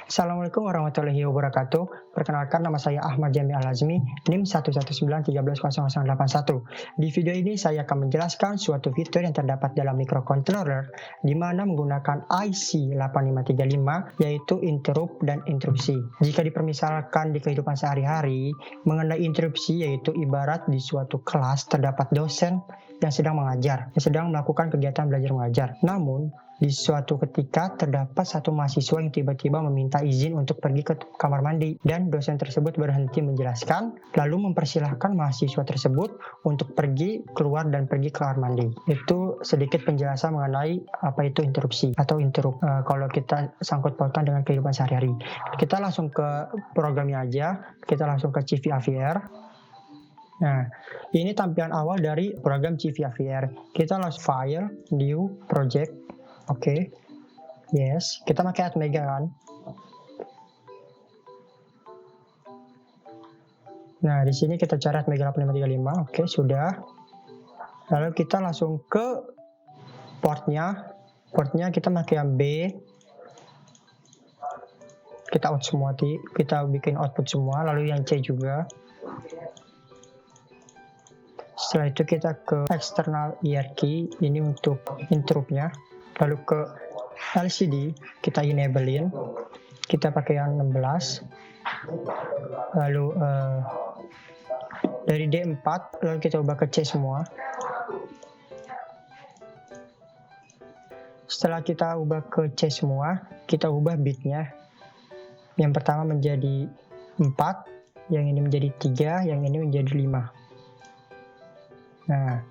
Assalamualaikum warahmatullahi wabarakatuh. Perkenalkan, nama saya Ahmad Jami Al-Azmi, NIM 119130081. Di video ini saya akan menjelaskan suatu fitur yang terdapat dalam microcontroller di mana menggunakan IC 8535 yaitu interrupt dan interupsi. Jika dipermisalkan di kehidupan sehari-hari, mengenai interupsi yaitu ibarat di suatu kelas terdapat dosen yang sedang mengajar, yang sedang melakukan kegiatan belajar mengajar. Namun, di suatu ketika terdapat satu mahasiswa yang tiba-tiba meminta izin untuk pergi ke kamar mandi dan dosen tersebut berhenti menjelaskan lalu mempersilahkan mahasiswa tersebut untuk pergi keluar dan pergi ke kamar mandi. Itu sedikit penjelasan mengenai apa itu interupsi atau interrupt kalau kita sangkut pautkan dengan kehidupan sehari-hari. Kita langsung ke programnya aja, kita langsung ke CVAVR. Nah, ini tampilan awal dari program CVAVR. Kita langsung file, new, project. Oke, yes, kita pakai Atmega kan. Nah, di sini kita cari Atmega 8535. Oke, sudah. Lalu kita langsung ke portnya. Portnya kita pakai yang B. Kita out semua, kita bikin output semua. Lalu yang C juga. Setelah itu kita ke external hierarchy. Ini untuk interruptnya. Lalu ke LCD kita enablein, kita pakai yang 16. Lalu dari D4 lalu kita ubah ke C semua. Setelah kita ubah ke C semua, kita ubah bitnya. Yang pertama menjadi 4, yang ini menjadi 3, yang ini menjadi 5. Nah,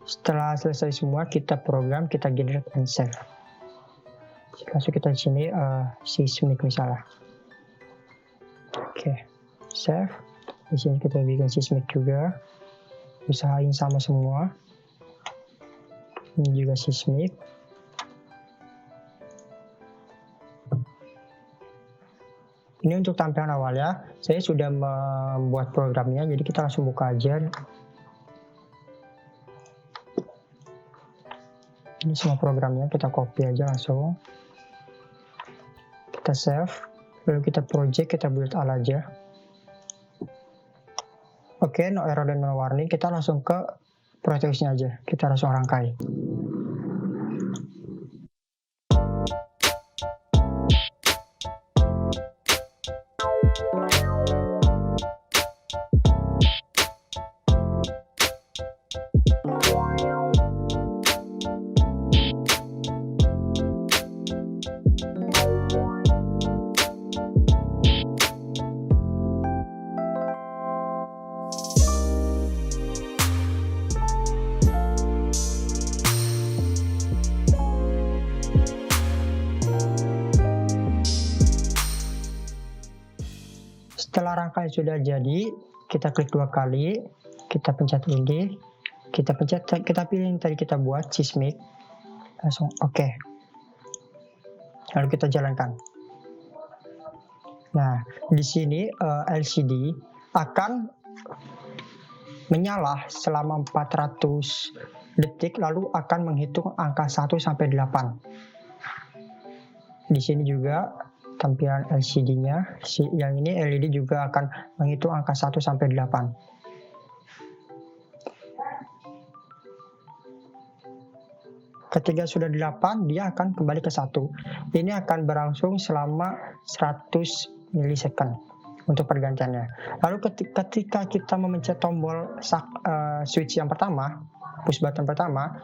setelah selesai semua, kita program, kita generate and save. Langsung kita di sini seismic misalnya. Oke, save. Di sini kita bikin seismic juga. Usahain sama semua. Ini juga seismic. Ini untuk tampilan awal ya. Saya sudah membuat programnya, jadi kita langsung buka aja. Ini semua programnya, kita copy aja langsung. Kita save, lalu kita project, kita build all aja. Oke, no error dan no warning, kita langsung ke Proteusnya aja, kita langsung rangkai. Setelah rangkai sudah jadi, kita klik 2 kali, kita pencet ini, kita pilih yang tadi kita buat seismic, langsung oke. Lalu kita jalankan. Nah, di sini LCD akan menyala selama 400 detik, lalu akan menghitung angka 1 sampai 8. Di sini juga tampilan LCD-nya, yang ini LED juga akan menghitung angka 1 sampai 8. Ketika sudah 8, dia akan kembali ke 1. Ini akan berlangsung selama 100 milisecond untuk pergantiannya. Lalu ketika kita memencet tombol switch yang pertama, push button pertama,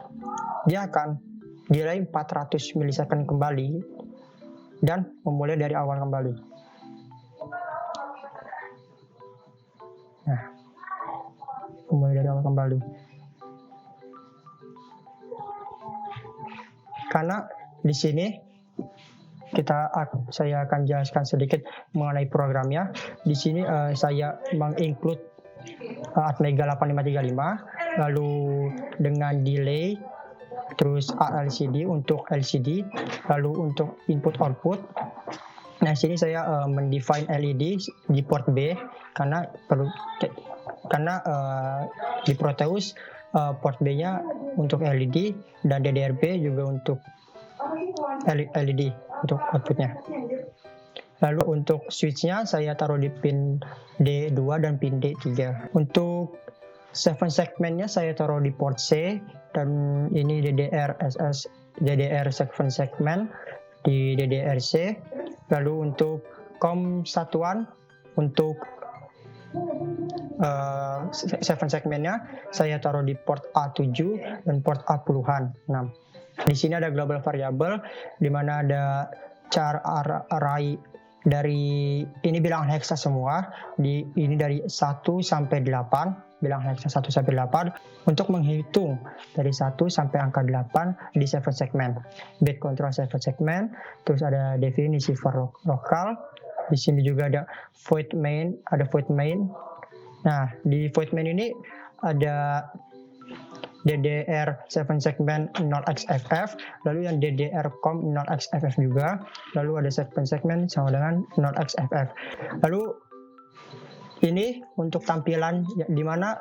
dia akan delay 400 milisecond kembali dan memulai dari awal kembali. Nah, memulai dari awal kembali. Karena di sini saya akan jelaskan sedikit mengenai programnya. Di sini saya menginclude Atmega 8535, lalu dengan delay, terus LCD untuk LCD, lalu untuk input output. Nah, sini saya mendefine LED di port B karena di Proteus port B-nya untuk LED dan DDR-B juga untuk LED untuk outputnya. Lalu untuk switch-nya saya taruh di pin D2 dan pin D3. Untuk 7 segmennya saya taruh di port C, dan ini DDR 7 segmen di DDR-C. Lalu untuk COM satuan untuk 7 segmennya saya taruh di port A7 dan port A-puluhan. Nah, di sini ada global variable di mana ada char array dari ini bilangan heksa semua, ini dari 1 sampai 8, bilangan heksa 1 sampai 8 untuk menghitung dari 1 sampai angka 8 di 7 segmen. Bit control 7 segmen, terus ada definisi for local. Di sini juga ada void main. Nah, di void main ini ada DDR 7 segmen 0xFF, lalu yang DDR COM 0xFF juga, lalu ada 7 segmen sama dengan 0xFF. Lalu ini untuk tampilan di mana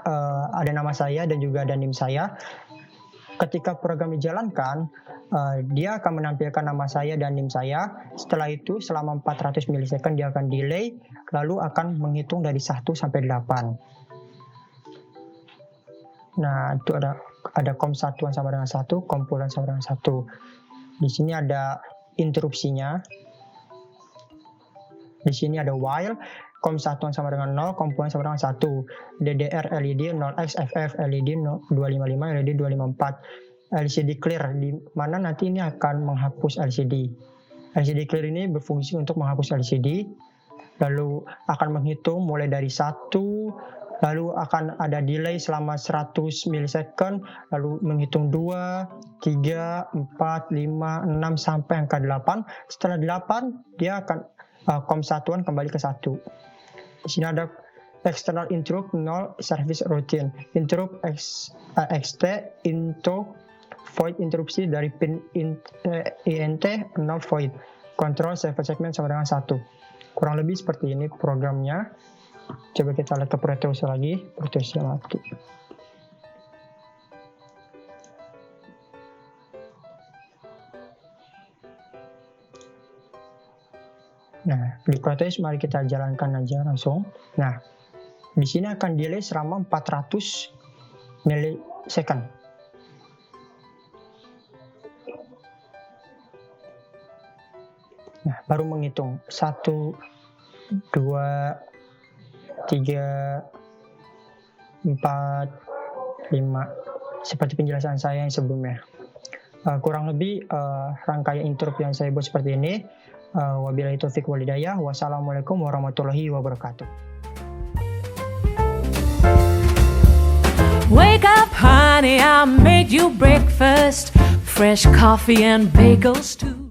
ada nama saya dan juga ada NIM saya. Ketika program dijalankan, dia akan menampilkan nama saya dan NIM saya. Setelah itu selama 400 milisekund dia akan delay, lalu akan menghitung dari 1 sampai 8. Nah, itu ada COM satuan sama dengan 1, COM puluhan sama dengan 1. Di sini ada interupsinya. Di sini ada while, COM satuan sama dengan 0, COM puluhan sama dengan 1. DDR LED 0xFF, LED 255, LED 254. LCD clear, di mana nanti ini akan menghapus LCD. LCD clear ini berfungsi untuk menghapus LCD, lalu akan menghitung mulai dari 1, lalu akan ada delay selama 100 milisekund, lalu menghitung 2, 3, 4, 5, 6 sampai angka 8. Setelah 8 dia akan COM satuan kembali ke 1. Di sini ada external interrupt 0 service routine, interrupt XT into void interupsi dari pin INT 0 void, control 7 segmen sama dengan 1. Kurang lebih seperti ini programnya. Coba kita lihat ke Proteus lagi, Proteus mati. Nah, di Proteus mari kita jalankan aja langsung. Nah, di sini akan delay selama 400 milisekund. Nah, baru menghitung 1, 2, 3, 4, 5. Seperti penjelasan saya yang sebelumnya. Kurang lebih rangkaian interrupt yang saya buat seperti ini. Wabillahi taufiq wal hidayah. Wassalamualaikum warahmatullahi wabarakatuh. Wake up, honey, I made you breakfast. Fresh coffee and bagels too.